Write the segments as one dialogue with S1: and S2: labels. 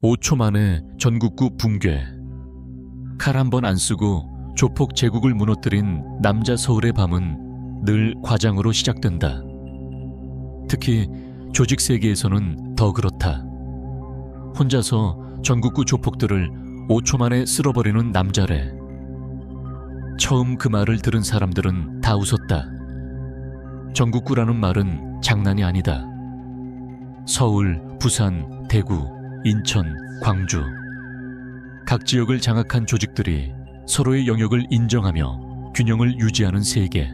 S1: 5초 만에 전국구 붕괴. 칼 한 번 안 쓰고 조폭 제국을 무너뜨린 남자 서울의 밤은 늘 과장으로 시작된다. 특히 조직 세계에서는 더 그렇다. 혼자서 전국구 조폭들을 5초 만에 쓸어버리는 남자래. 처음 그 말을 들은 사람들은 다 웃었다. 전국구라는 말은 장난이 아니다. 서울, 부산, 대구, 인천, 광주. 각 지역을 장악한 조직들이 서로의 영역을 인정하며 균형을 유지하는 세계.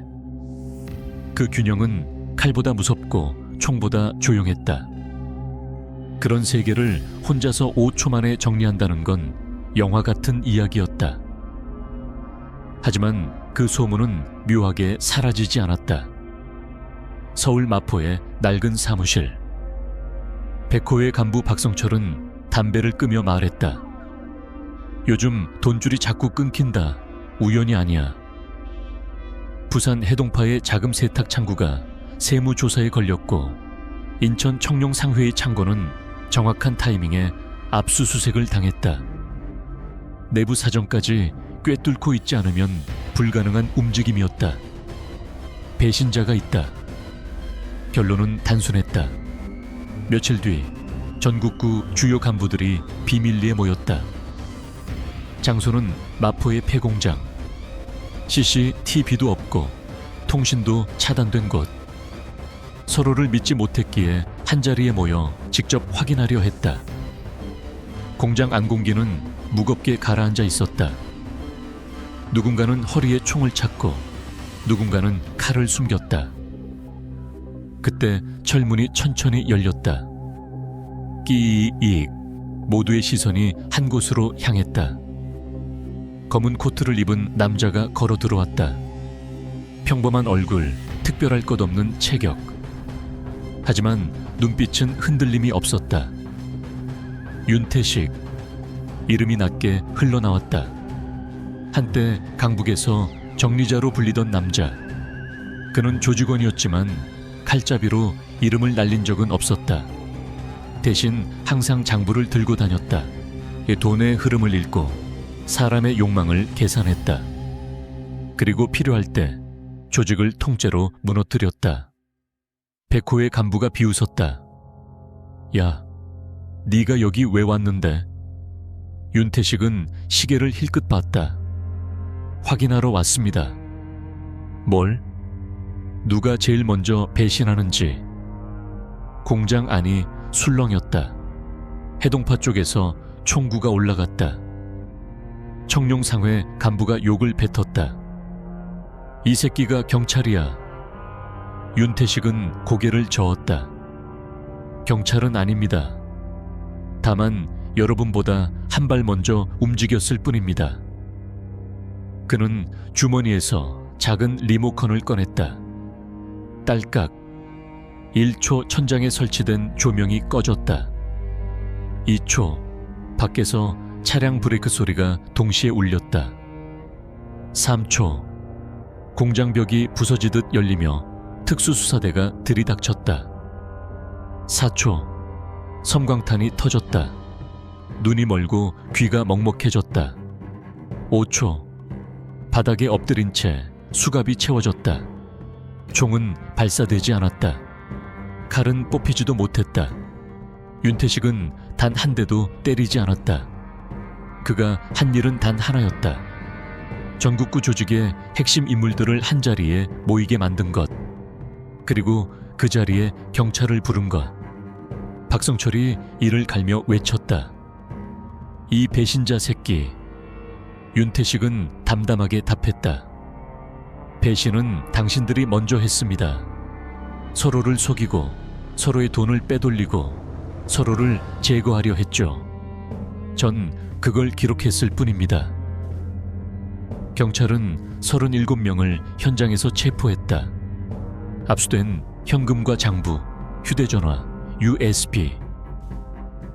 S1: 그 균형은 칼보다 무섭고 총보다 조용했다. 그런 세계를 혼자서 5초 만에 정리한다는 건 영화 같은 이야기였다. 하지만 그 소문은 묘하게 사라지지 않았다. 서울 마포의 낡은 사무실. 백호의 간부 박성철은 담배를 끄며 말했다. 요즘 돈줄이 자꾸 끊긴다. 우연이 아니야. 부산 해동파의 자금 세탁 창구가 세무조사에 걸렸고, 인천 청룡 상회의 창고는 정확한 타이밍에 압수수색을 당했다. 내부 사정까지 꿰뚫고 있지 않으면 불가능한 움직임이었다. 배신자가 있다. 결론은 단순했다. 며칠 뒤 전국구 주요 간부들이 비밀리에 모였다. 장소는 마포의 폐공장. CCTV도 없고 통신도 차단된 곳. 서로를 믿지 못했기에 한자리에 모여 직접 확인하려 했다. 공장 안공기는 무겁게 가라앉아 있었다. 누군가는 허리에 총을 찾고 누군가는 칼을 숨겼다. 그때 철문이 천천히 열렸다. 끼익. 모두의 시선이 한 곳으로 향했다. 검은 코트를 입은 남자가 걸어 들어왔다. 평범한 얼굴, 특별할 것 없는 체격. 하지만 눈빛은 흔들림이 없었다. 윤태식. 이름이 낮게 흘러나왔다. 한때 강북에서 정리자로 불리던 남자. 그는 조직원이었지만 칼잡이로 이름을 날린 적은 없었다. 대신 항상 장부를 들고 다녔다. 돈의 흐름을 읽고 사람의 욕망을 계산했다. 그리고 필요할 때 조직을 통째로 무너뜨렸다. 백호의 간부가 비웃었다. 야, 네가 여기 왜 왔는데? 윤태식은 시계를 힐끗 봤다. 확인하러 왔습니다. 뭘? 누가 제일 먼저 배신하는지. 공장 안이 술렁였다. 해동파 쪽에서 총구가 올라갔다. 청룡상회 간부가 욕을 뱉었다. 이 새끼가 경찰이야. 윤태식은 고개를 저었다. 경찰은 아닙니다. 다만 여러분보다 한 발 먼저 움직였을 뿐입니다. 그는 주머니에서 작은 리모컨을 꺼냈다. 딸깍. 1초 천장에 설치된 조명이 꺼졌다. 2초. 밖에서 차량 브레이크 소리가 동시에 울렸다. 3초. 공장벽이 부서지듯 열리며 특수수사대가 들이닥쳤다. 4초. 섬광탄이 터졌다. 눈이 멀고 귀가 먹먹해졌다. 5초. 바닥에 엎드린 채 수갑이 채워졌다. 총은 발사되지 않았다. 칼은 뽑히지도 못했다. 윤태식은 단 한 대도 때리지 않았다. 그가 한 일은 단 하나였다. 전국구 조직의 핵심 인물들을 한자리에 모이게 만든 것. 그리고 그 자리에 경찰을 부른 것. 박성철이 이를 갈며 외쳤다. 이 배신자 새끼. 윤태식은 담담하게 답했다. 배신은 당신들이 먼저 했습니다. 서로를 속이고 서로의 돈을 빼돌리고 서로를 제거하려 했죠. 전 그걸 기록했을 뿐입니다. 경찰은 37명을 현장에서 체포했다. 압수된 현금과 장부, 휴대전화, USB.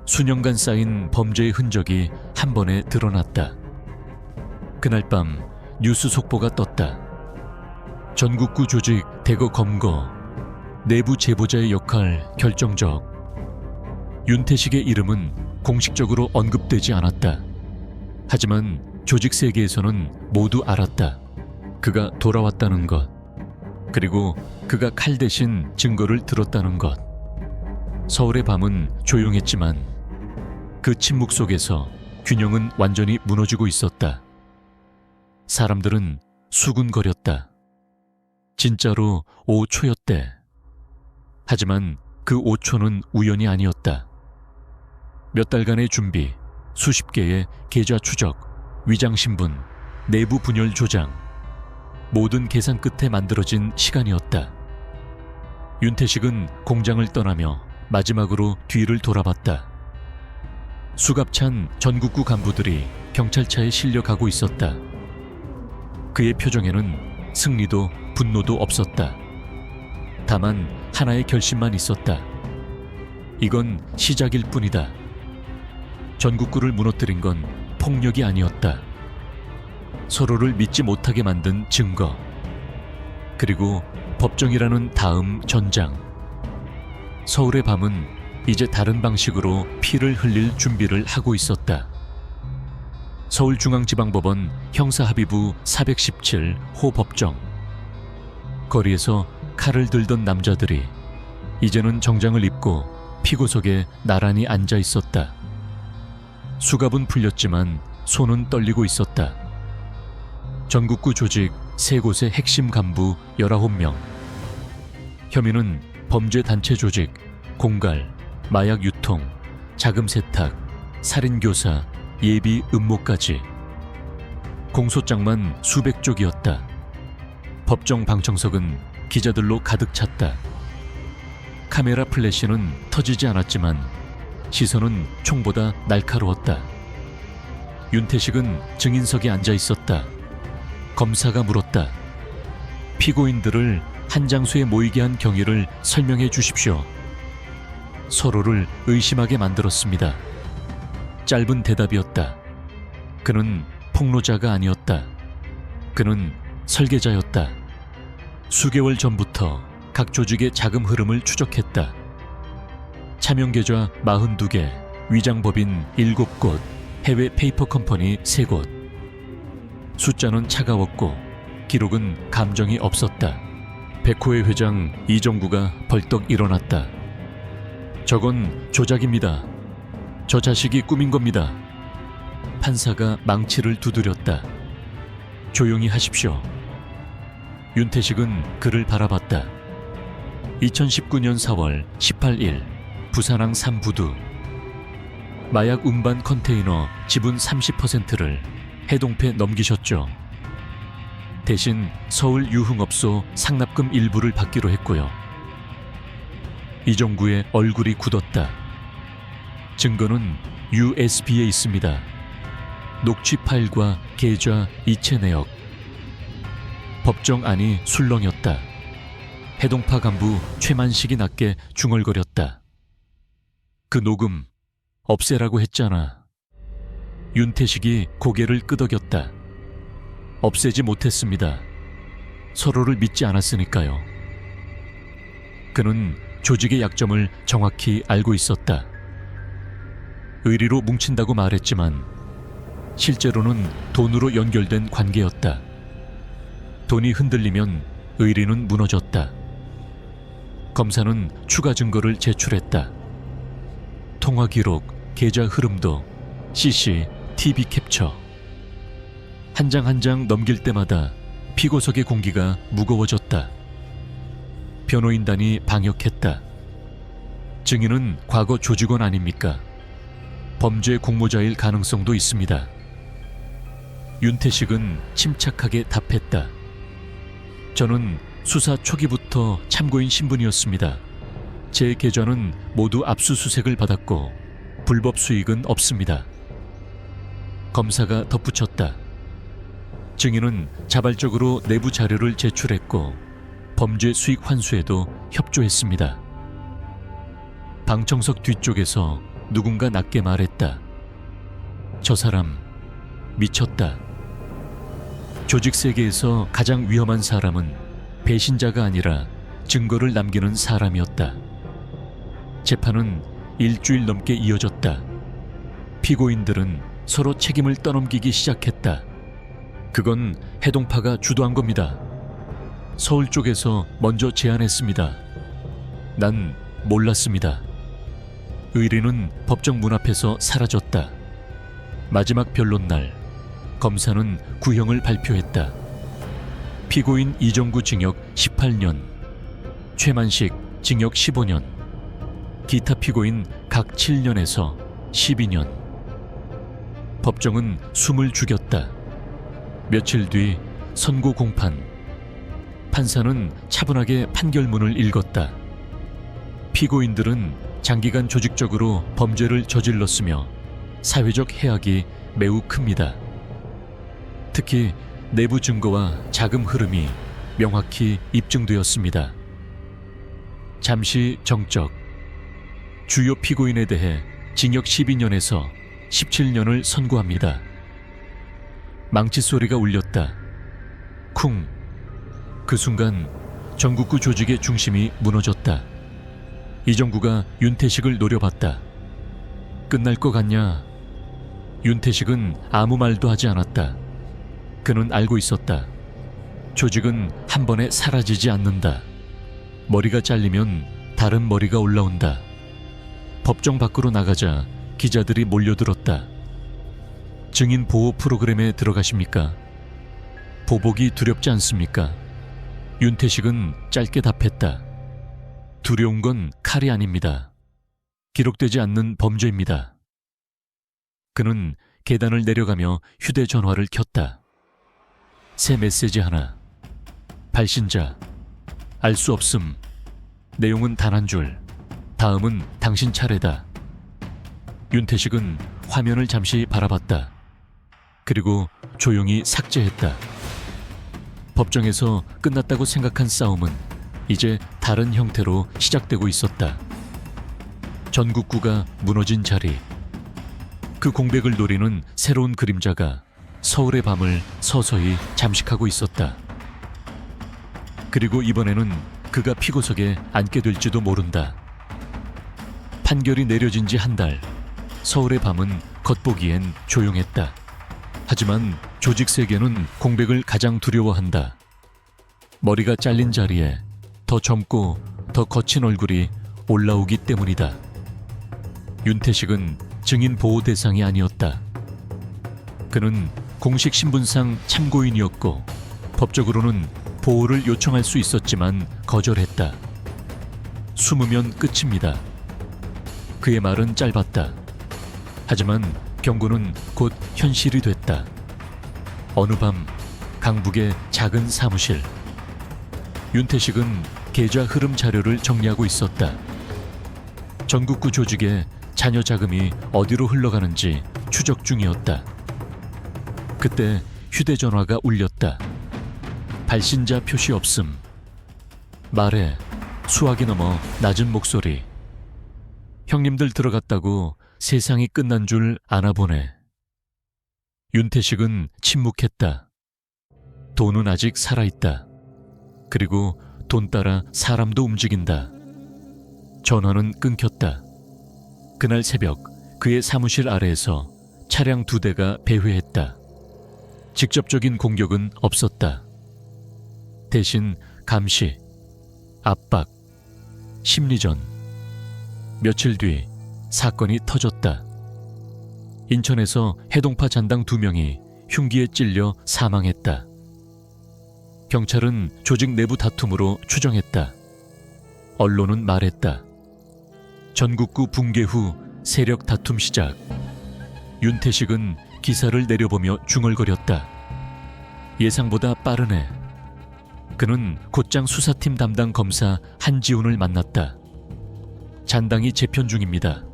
S1: 수년간 쌓인 범죄의 흔적이 한 번에 드러났다. 그날 밤 뉴스 속보가 떴다. 전국구 조직 대거 검거. 내부 제보자의 역할 결정적. 윤태식의 이름은 공식적으로 언급되지 않았다. 하지만 조직 세계에서는 모두 알았다. 그가 돌아왔다는 것, 그리고 그가 칼 대신 증거를 들었다는 것. 서울의 밤은 조용했지만 그 침묵 속에서 균형은 완전히 무너지고 있었다. 사람들은 수군거렸다. 진짜로 5초였대. 하지만 그 5초는 우연이 아니었다. 몇 달간의 준비, 수십 개의 계좌 추적, 위장 신분, 내부 분열 조장, 모든 계산 끝에 만들어진 시간이었다. 윤태식은 공장을 떠나며 마지막으로 뒤를 돌아봤다. 수갑찬 전국구 간부들이 경찰차에 실려 가고 있었다. 그의 표정에는 승리도 분노도 없었다. 다만 하나의 결심만 있었다. 이건 시작일 뿐이다. 전국구를 무너뜨린 건 폭력이 아니었다. 서로를 믿지 못하게 만든 증거, 그리고 법정이라는 다음 전장. 서울의 밤은 이제 다른 방식으로 피를 흘릴 준비를 하고 있었다. 서울중앙지방법원 형사합의부 417 호 법정. 거리에서 칼을 들던 남자들이 이제는 정장을 입고 피고석에 나란히 앉아 있었다. 수갑은 풀렸지만 손은 떨리고 있었다. 전국구 조직 3곳의 핵심 간부 19명. 혐의는 범죄 단체 조직, 공갈, 마약 유통, 자금 세탁, 살인교사, 예비 음모까지. 공소장만 수백 쪽이었다. 법정 방청석은 기자들로 가득 찼다. 카메라 플래시는 터지지 않았지만 시선은 총보다 날카로웠다. 윤태식은 증인석에 앉아 있었다. 검사가 물었다. 피고인들을 한 장소에 모이게 한 경위를 설명해 주십시오. 서로를 의심하게 만들었습니다. 짧은 대답이었다. 그는 폭로자가 아니었다. 그는 설계자였다. 수개월 전부터 각 조직의 자금 흐름을 추적했다. 차명계좌 42개, 위장법인 7곳, 해외 페이퍼 컴퍼니 3곳. 숫자는 차가웠고 기록은 감정이 없었다. 백호의 회장 이정구가 벌떡 일어났다. 저건 조작입니다. 저 자식이 꾸민 겁니다. 판사가 망치를 두드렸다. 조용히 하십시오. 윤태식은 그를 바라봤다. 2019년 4월 18일 부산항 3부두. 마약 운반 컨테이너 지분 30%를 해동패 넘기셨죠. 대신 서울 유흥업소 상납금 일부를 받기로 했고요. 이정구의 얼굴이 굳었다. 증거는 USB에 있습니다. 녹취 파일과 계좌 이체 내역. 법정 안이 술렁였다. 해동파 간부 최만식이 낮게 중얼거렸다. 그 녹음 없애라고 했잖아. 윤태식이 고개를 끄덕였다. 없애지 못했습니다. 서로를 믿지 않았으니까요. 그는 조직의 약점을 정확히 알고 있었다. 의리로 뭉친다고 말했지만 실제로는 돈으로 연결된 관계였다. 돈이 흔들리면 의리는 무너졌다. 검사는 추가 증거를 제출했다. 통화 기록, 계좌 흐름도, CCTV 캡처. 한 장 한 장 넘길 때마다 피고석의 공기가 무거워졌다. 변호인단이 방역했다. 증인은 과거 조직원 아닙니까? 범죄 공모자일 가능성도 있습니다. 윤태식은 침착하게 답했다. 저는 수사 초기부터 참고인 신분이었습니다. 제 계좌는 모두 압수수색을 받았고 불법 수익은 없습니다. 검사가 덧붙였다. 증인은 자발적으로 내부 자료를 제출했고 범죄 수익 환수에도 협조했습니다. 방청석 뒤쪽에서 누군가 낮게 말했다. 저 사람 미쳤다. 조직 세계에서 가장 위험한 사람은 배신자가 아니라 증거를 남기는 사람이었다. 재판은 일주일 넘게 이어졌다. 피고인들은 서로 책임을 떠넘기기 시작했다. 그건 해동파가 주도한 겁니다. 서울 쪽에서 먼저 제안했습니다. 난 몰랐습니다. 의리는 법정 문 앞에서 사라졌다. 마지막 변론 날, 검사는 구형을 발표했다. 피고인 이정구 징역 18년, 최만식 징역 15년, 기타 피고인 각 7년에서 12년. 법정은 숨을 죽였다. 며칠 뒤 선고 공판. 판사는 차분하게 판결문을 읽었다. 피고인들은 장기간 조직적으로 범죄를 저질렀으며 사회적 해악이 매우 큽니다. 특히 내부 증거와 자금 흐름이 명확히 입증되었습니다. 잠시 정적. 주요 피고인에 대해 징역 12년에서 17년을 선고합니다. 망치 소리가 울렸다. 쿵. 그 순간 전국구 조직의 중심이 무너졌다. 이정구가 윤태식을 노려봤다. 끝날 것 같냐? 윤태식은 아무 말도 하지 않았다. 그는 알고 있었다. 조직은 한 번에 사라지지 않는다. 머리가 잘리면 다른 머리가 올라온다. 법정 밖으로 나가자 기자들이 몰려들었다. 증인 보호 프로그램에 들어가십니까? 보복이 두렵지 않습니까? 윤태식은 짧게 답했다. 두려운 건 칼이 아닙니다. 기록되지 않는 범죄입니다. 그는 계단을 내려가며 휴대전화를 켰다. 새 메시지 하나. 발신자. 알 수 없음. 내용은 단 한 줄. 다음은 당신 차례다. 윤태식은 화면을 잠시 바라봤다. 그리고 조용히 삭제했다. 법정에서 끝났다고 생각한 싸움은 이제 다른 형태로 시작되고 있었다. 전국구가 무너진 자리. 그 공백을 노리는 새로운 그림자가 서울의 밤을 서서히 잠식하고 있었다. 그리고 이번에는 그가 피고석에 앉게 될지도 모른다. 판결이 내려진 지 한 달. 서울의 밤은 겉보기엔 조용했다. 하지만 조직 세계는 공백을 가장 두려워한다. 머리가 잘린 자리에 더 젊고 더 거친 얼굴이 올라오기 때문이다. 윤태식은 증인 보호 대상이 아니었다. 그는 공식 신분상 참고인이었고 법적으로는 보호를 요청할 수 있었지만 거절했다. 숨으면 끝입니다. 그의 말은 짧았다. 하지만 경고는 곧 현실이 됐다. 어느 밤 강북의 작은 사무실. 윤태식은 계좌 흐름 자료를 정리하고 있었다. 전국구 조직의 잔여 자금이 어디로 흘러가는지 추적 중이었다. 그때 휴대전화가 울렸다. 발신자 표시 없음. 말에 수화기 넘어 낮은 목소리. 형님들 들어갔다고 세상이 끝난 줄 아나 보네. 윤태식은 침묵했다. 돈은 아직 살아있다. 그리고 돈 따라 사람도 움직인다. 전화는 끊겼다. 그날 새벽 그의 사무실 아래에서 차량 2대가 배회했다. 직접적인 공격은 없었다. 대신 감시, 압박, 심리전. 며칠 뒤 사건이 터졌다. 인천에서 해동파 잔당 2명이 흉기에 찔려 사망했다. 경찰은 조직 내부 다툼으로 추정했다. 언론은 말했다. 전국구 붕괴 후 세력 다툼 시작. 윤태식은 기사를 내려보며 중얼거렸다. 예상보다 빠르네. 그는 곧장 수사팀 담당 검사 한지훈을 만났다. 잔당이 재편 중입니다.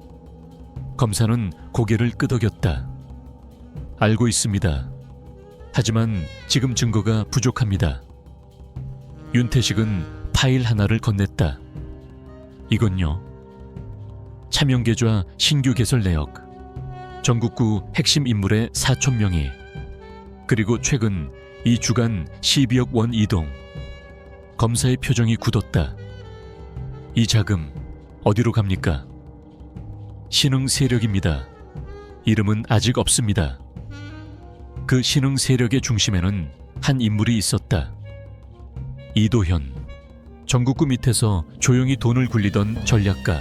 S1: 검사는 고개를 끄덕였다. 알고 있습니다. 하지만 지금 증거가 부족합니다. 윤태식은 파일 하나를 건넸다. 이건요. 차명계좌 신규 개설 내역. 전국구 핵심 인물의 4,000명이. 그리고 최근 2주간 12억 원 이동. 검사의 표정이 굳었다. 이 자금 어디로 갑니까? 신흥 세력입니다. 이름은 아직 없습니다. 그 신흥 세력의 중심에는 한 인물이 있었다. 이도현. 전국구 밑에서 조용히 돈을 굴리던 전략가.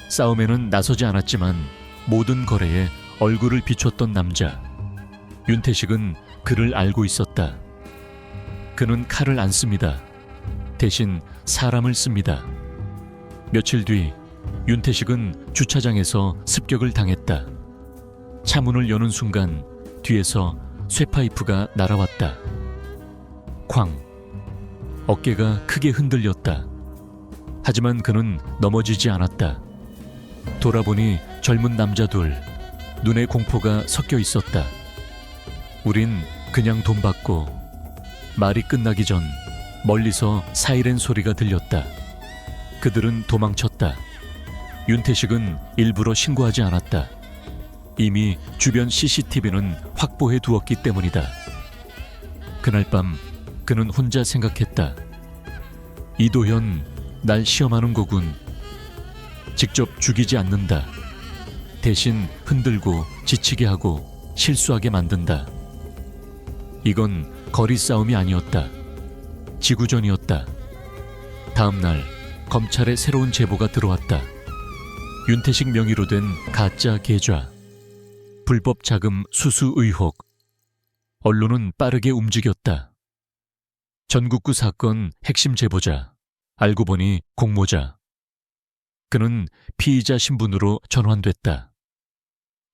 S1: 싸움에는 나서지 않았지만 모든 거래에 얼굴을 비췄던 남자. 윤태식은 그를 알고 있었다. 그는 칼을 안 씁니다. 대신 사람을 씁니다. 며칠 뒤 윤태식은 주차장에서 습격을 당했다. 차문을 여는 순간 뒤에서 쇠파이프가 날아왔다. 쾅! 어깨가 크게 흔들렸다. 하지만 그는 넘어지지 않았다. 돌아보니 젊은 남자 둘, 눈에 공포가 섞여 있었다. 우린 그냥 돈 받고. 말이 끝나기 전 멀리서 사이렌 소리가 들렸다. 그들은 도망쳤다. 윤태식은 일부러 신고하지 않았다. 이미 주변 CCTV는 확보해 두었기 때문이다. 그날 밤 그는 혼자 생각했다. 이도현, 날 시험하는 거군. 직접 죽이지 않는다. 대신 흔들고 지치게 하고 실수하게 만든다. 이건 거리 싸움이 아니었다. 지구전이었다. 다음 날 검찰에 새로운 제보가 들어왔다. 윤태식 명의로 된 가짜 계좌, 불법 자금 수수 의혹. 언론은 빠르게 움직였다. 전국구 사건 핵심 제보자, 알고 보니 공모자. 그는 피의자 신분으로 전환됐다.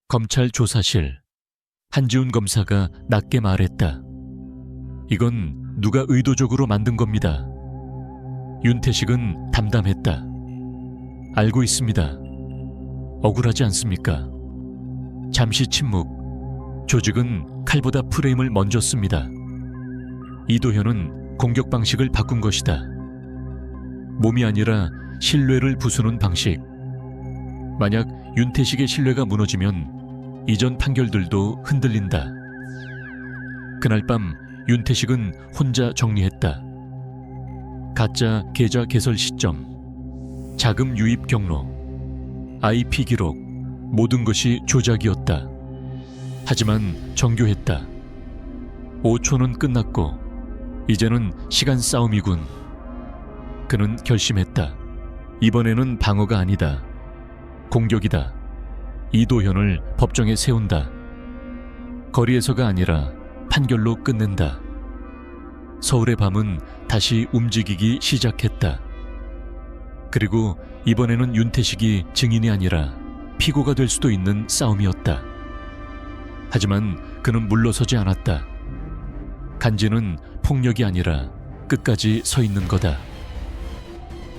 S1: 검찰 조사실. 한지훈 검사가 낮게 말했다. 이건 누가 의도적으로 만든 겁니다. 윤태식은 담담했다. 알고 있습니다. 억울하지 않습니까? 잠시 침묵. 조직은 칼보다 프레임을 먼저 씁니다. 이도현은 공격 방식을 바꾼 것이다. 몸이 아니라 신뢰를 부수는 방식. 만약 윤태식의 신뢰가 무너지면 이전 판결들도 흔들린다. 그날 밤 윤태식은 혼자 정리했다. 가짜 계좌 개설 시점, 자금 유입 경로, IP 기록, 모든 것이 조작이었다. 하지만 정교했다. 5초는 끝났고 이제는 시간 싸움이군. 그는 결심했다. 이번에는 방어가 아니다. 공격이다. 이도현을 법정에 세운다. 거리에서가 아니라 판결로 끝낸다. 서울의 밤은 다시 움직이기 시작했다. 그리고 이번에는 윤태식이 증인이 아니라 피고가 될 수도 있는 싸움이었다. 하지만 그는 물러서지 않았다. 간지는 폭력이 아니라 끝까지 서 있는 거다.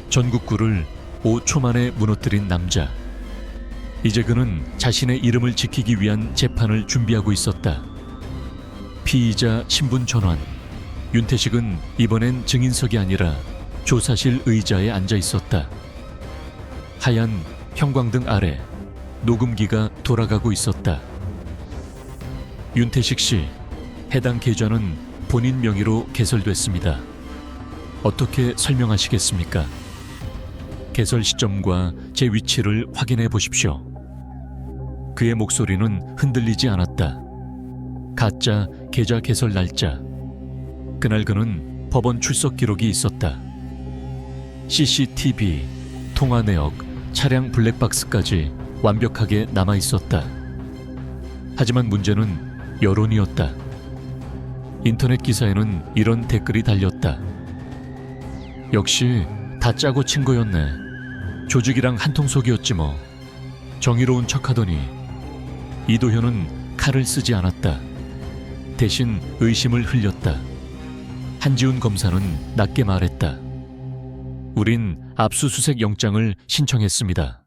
S1: 전국구를 5초 만에 무너뜨린 남자. 이제 그는 자신의 이름을 지키기 위한 재판을 준비하고 있었다. 피의자 신분 전환. 윤태식은 이번엔 증인석이 아니라 조사실 의자에 앉아 있었다. 하얀 형광등 아래 녹음기가 돌아가고 있었다. 윤태식 씨, 해당 계좌는 본인 명의로 개설됐습니다. 어떻게 설명하시겠습니까? 개설 시점과 제 위치를 확인해 보십시오. 그의 목소리는 흔들리지 않았다. 가짜 계좌 개설 날짜. 그날 그는 법원 출석 기록이 있었다. CCTV, 통화 내역, 차량 블랙박스까지 완벽하게 남아 있었다. 하지만 문제는 여론이었다. 인터넷 기사에는 이런 댓글이 달렸다. 역시 다 짜고 친 거였네. 조직이랑 한통속이었지 뭐. 정의로운 척하더니. 이도현은 칼을 쓰지 않았다. 대신 의심을 흘렸다. 한지훈 검사는 낮게 말했다. 우린 압수수색 영장을 신청했습니다.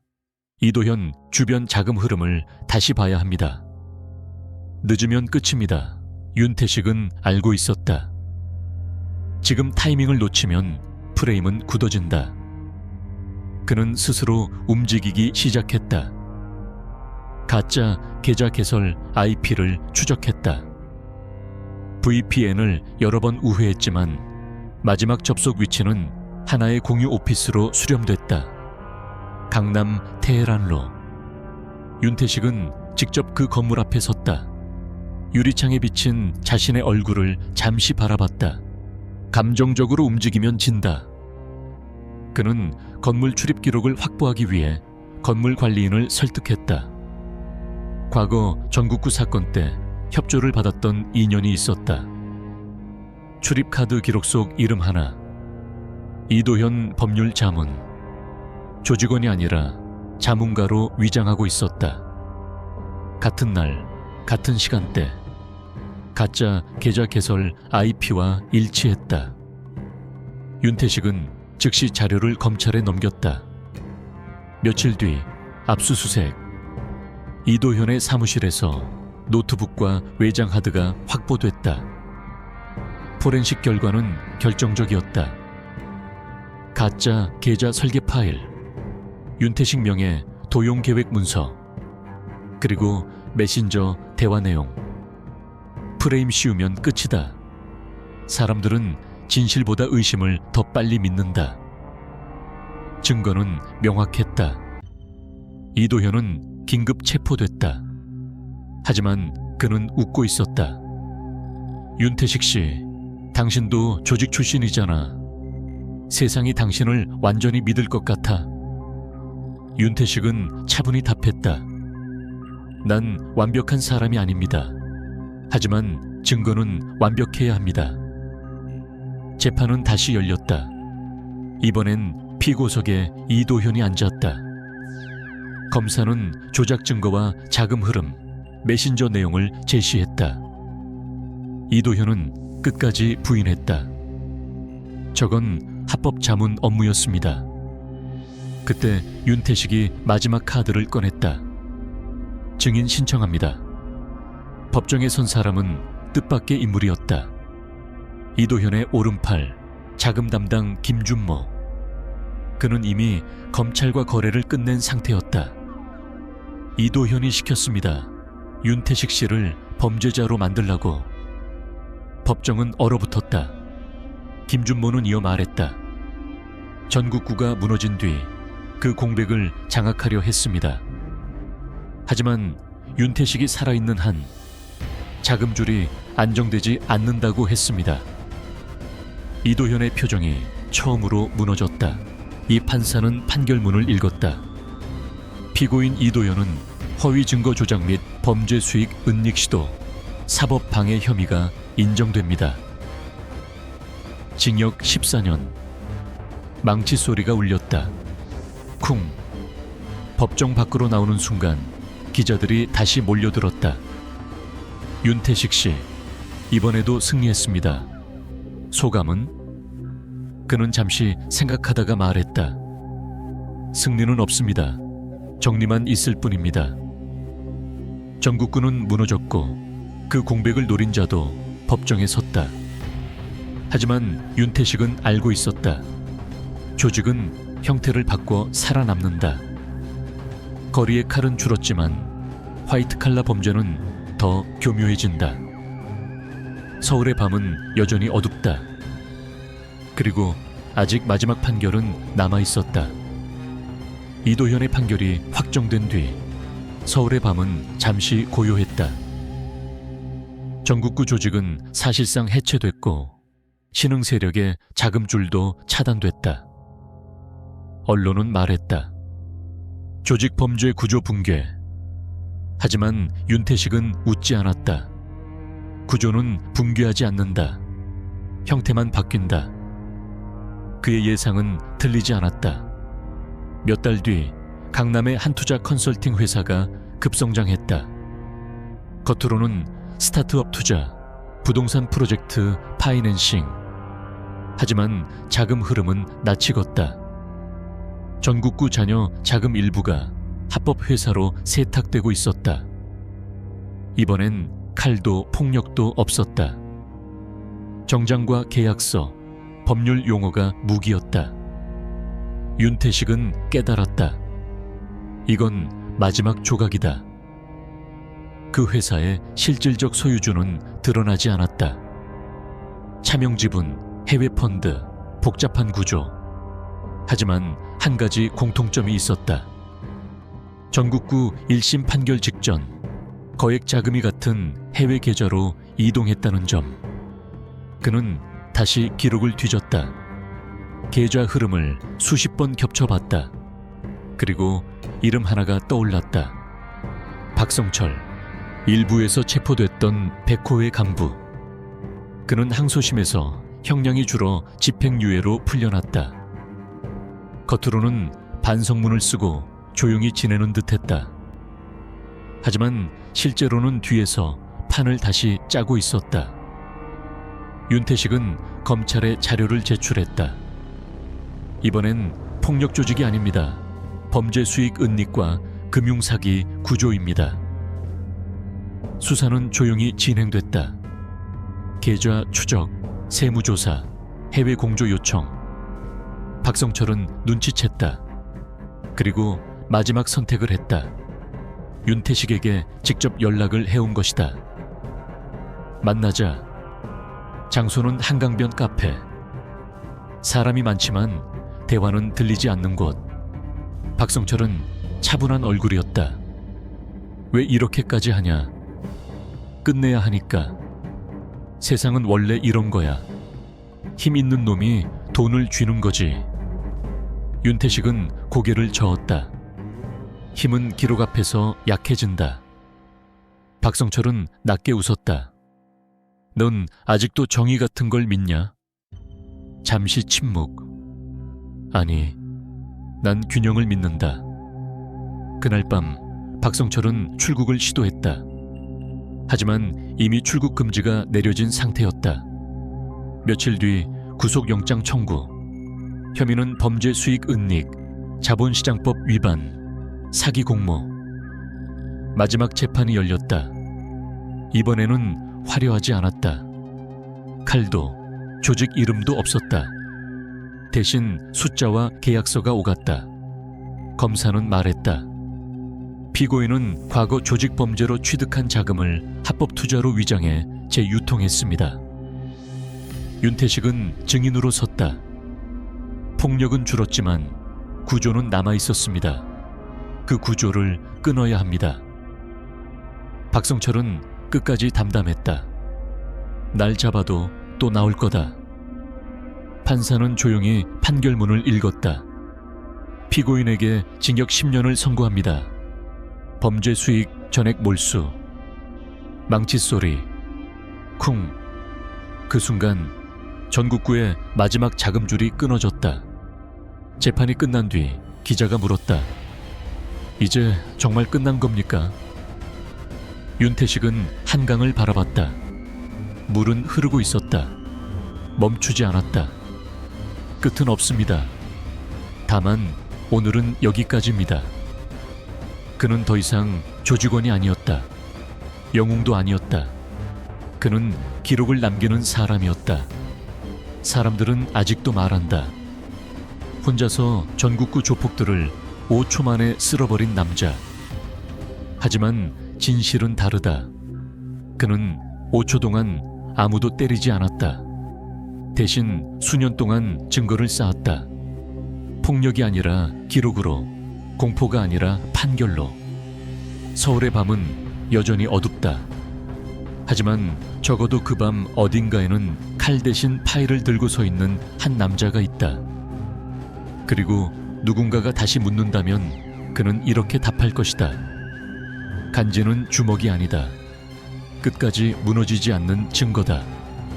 S1: 이도현 주변 자금 흐름을 다시 봐야 합니다. 늦으면 끝입니다. 윤태식은 알고 있었다. 지금 타이밍을 놓치면 프레임은 굳어진다. 그는 스스로 움직이기 시작했다. 가짜 계좌 개설 IP를 추적했다. VPN을 여러 번 우회했지만 마지막 접속 위치는 하나의 공유 오피스로 수렴됐다. 강남 테헤란로. 윤태식은 직접 그 건물 앞에 섰다. 유리창에 비친 자신의 얼굴을 잠시 바라봤다. 감정적으로 움직이면 진다. 그는 건물 출입 기록을 확보하기 위해 건물 관리인을 설득했다. 과거 전국구 사건 때 협조를 받았던 인연이 있었다. 출입카드 기록 속 이름 하나, 이도현 법률 자문. 조직원이 아니라 자문가로 위장하고 있었다. 같은 날, 같은 시간대, 가짜 계좌 개설 IP와 일치했다. 윤태식은 즉시 자료를 검찰에 넘겼다. 며칠 뒤 압수수색. 이도현의 사무실에서 노트북과 외장 하드가 확보됐다. 포렌식 결과는 결정적이었다. 가짜 계좌 설계 파일, 윤태식 명의 도용 계획 문서, 그리고 메신저 대화 내용. 프레임 씌우면 끝이다. 사람들은 진실보다 의심을 더 빨리 믿는다. 증거는 명확했다. 이도현은 긴급 체포됐다. 하지만 그는 웃고 있었다. 윤태식 씨, 당신도 조직 출신이잖아. 세상이 당신을 완전히 믿을 것 같아. 윤태식은 차분히 답했다. 난 완벽한 사람이 아닙니다. 하지만 증거는 완벽해야 합니다. 재판은 다시 열렸다. 이번엔 피고석에 이도현이 앉았다. 검사는 조작 증거와 자금 흐름, 메신저 내용을 제시했다. 이도현은 끝까지 부인했다. 저건 합법 자문 업무였습니다. 그때 윤태식이 마지막 카드를 꺼냈다. 증인 신청합니다. 법정에 선 사람은 뜻밖의 인물이었다. 이도현의 오른팔, 자금 담당 김준모. 그는 이미 검찰과 거래를 끝낸 상태였다. 이도현이 시켰습니다. 윤태식 씨를 범죄자로 만들라고. 법정은 얼어붙었다. 김준모는 이어 말했다. 전국구가 무너진 뒤 그 공백을 장악하려 했습니다. 하지만 윤태식이 살아있는 한 자금줄이 안정되지 않는다고 했습니다. 이도현의 표정이 처음으로 무너졌다. 이 판사는 판결문을 읽었다. 피고인 이도현은 허위 증거 조작 및 범죄 수익 은닉 시도, 사법 방해 혐의가 인정됩니다. 징역 14년. 망치 소리가 울렸다. 쿵. 법정 밖으로 나오는 순간 기자들이 다시 몰려들었다. 윤태식 씨, 이번에도 승리했습니다. 소감은? 그는 잠시 생각하다가 말했다. 승리는 없습니다. 정리만 있을 뿐입니다. 전국구는 무너졌고 그 공백을 노린 자도 법정에 섰다. 하지만 윤태식은 알고 있었다. 조직은 형태를 바꿔 살아남는다. 거리의 칼은 줄었지만 화이트 칼라 범죄는 더 교묘해진다. 서울의 밤은 여전히 어둡다. 그리고 아직 마지막 판결은 남아있었다. 이도현의 판결이 확정된 뒤 서울의 밤은 잠시 고요했다. 전국구 조직은 사실상 해체됐고 신흥 세력의 자금줄도 차단됐다. 언론은 말했다. 조직 범죄 구조 붕괴. 하지만 윤태식은 웃지 않았다. 구조는 붕괴하지 않는다. 형태만 바뀐다. 그의 예상은 틀리지 않았다. 몇 달 뒤 강남의 한 투자 컨설팅 회사가 급성장했다. 겉으로는 스타트업 투자, 부동산 프로젝트 파이낸싱. 하지만 자금 흐름은 낯이 걷다. 전국구 자녀 자금 일부가 합법 회사로 세탁되고 있었다. 이번엔 칼도 폭력도 없었다. 정장과 계약서, 법률 용어가 무기였다. 윤태식은 깨달았다. 이건 마지막 조각이다. 그 회사의 실질적 소유주는 드러나지 않았다. 차명 지분, 해외 펀드, 복잡한 구조. 하지만 한 가지 공통점이 있었다. 전국구 1심 판결 직전 거액 자금이 같은 해외 계좌로 이동했다는 점. 그는 다시 기록을 뒤졌다. 계좌 흐름을 수십 번 겹쳐봤다. 그리고 이름 하나가 떠올랐다. 박성철, 일부에서 체포됐던 백호의 간부. 그는 항소심에서 형량이 줄어 집행유예로 풀려났다. 겉으로는 반성문을 쓰고 조용히 지내는 듯했다. 하지만 실제로는 뒤에서 판을 다시 짜고 있었다. 윤태식은 검찰에 자료를 제출했다. 이번엔 폭력 조직이 아닙니다. 범죄 수익 은닉과 금융사기 구조입니다. 수사는 조용히 진행됐다. 계좌 추적, 세무조사, 해외 공조 요청. 박성철은 눈치챘다. 그리고 마지막 선택을 했다. 윤태식에게 직접 연락을 해온 것이다. 만나자. 장소는 한강변 카페. 사람이 많지만 대화는 들리지 않는 곳. 박성철은 차분한 얼굴이었다. 왜 이렇게까지 하냐? 끝내야 하니까. 세상은 원래 이런 거야. 힘 있는 놈이 돈을 쥐는 거지. 윤태식은 고개를 저었다. 힘은 기록 앞에서 약해진다. 박성철은 낮게 웃었다. 넌 아직도 정의 같은 걸 믿냐? 잠시 침묵. 아니, 난 균형을 믿는다. 그날 밤 박성철은 출국을 시도했다. 하지만 이미 출국 금지가 내려진 상태였다. 며칠 뒤 구속영장 청구. 혐의는 범죄 수익 은닉, 자본시장법 위반, 사기 공모. 마지막 재판이 열렸다. 이번에는 화려하지 않았다. 칼도, 조직 이름도 없었다. 대신 숫자와 계약서가 오갔다. 검사는 말했다. 피고인은 과거 조직 범죄로 취득한 자금을 합법 투자로 위장해 재유통했습니다. 윤태식은 증인으로 섰다. 폭력은 줄었지만 구조는 남아 있었습니다. 그 구조를 끊어야 합니다. 박성철은 끝까지 담담했다. 날 잡아도 또 나올 거다. 판사는 조용히 판결문을 읽었다. 피고인에게 징역 10년을 선고합니다. 범죄 수익 전액 몰수. 망치 소리. 쿵. 그 순간 전국구의 마지막 자금줄이 끊어졌다. 재판이 끝난 뒤 기자가 물었다. 이제 정말 끝난 겁니까? 윤태식은 한강을 바라봤다. 물은 흐르고 있었다. 멈추지 않았다. 끝은 없습니다. 다만 오늘은 여기까지입니다. 그는 더 이상 조직원이 아니었다. 영웅도 아니었다. 그는 기록을 남기는 사람이었다. 사람들은 아직도 말한다. 혼자서 전국구 조폭들을 5초 만에 쓸어버린 남자. 하지만 진실은 다르다. 그는 5초 동안 아무도 때리지 않았다. 대신 수년 동안 증거를 쌓았다. 폭력이 아니라 기록으로, 공포가 아니라 판결로. 서울의 밤은 여전히 어둡다. 하지만 적어도 그 밤 어딘가에는 칼 대신 파일을 들고 서 있는 한 남자가 있다. 그리고 누군가가 다시 묻는다면 그는 이렇게 답할 것이다. 간지는 주먹이 아니다. 끝까지 무너지지 않는 증거다.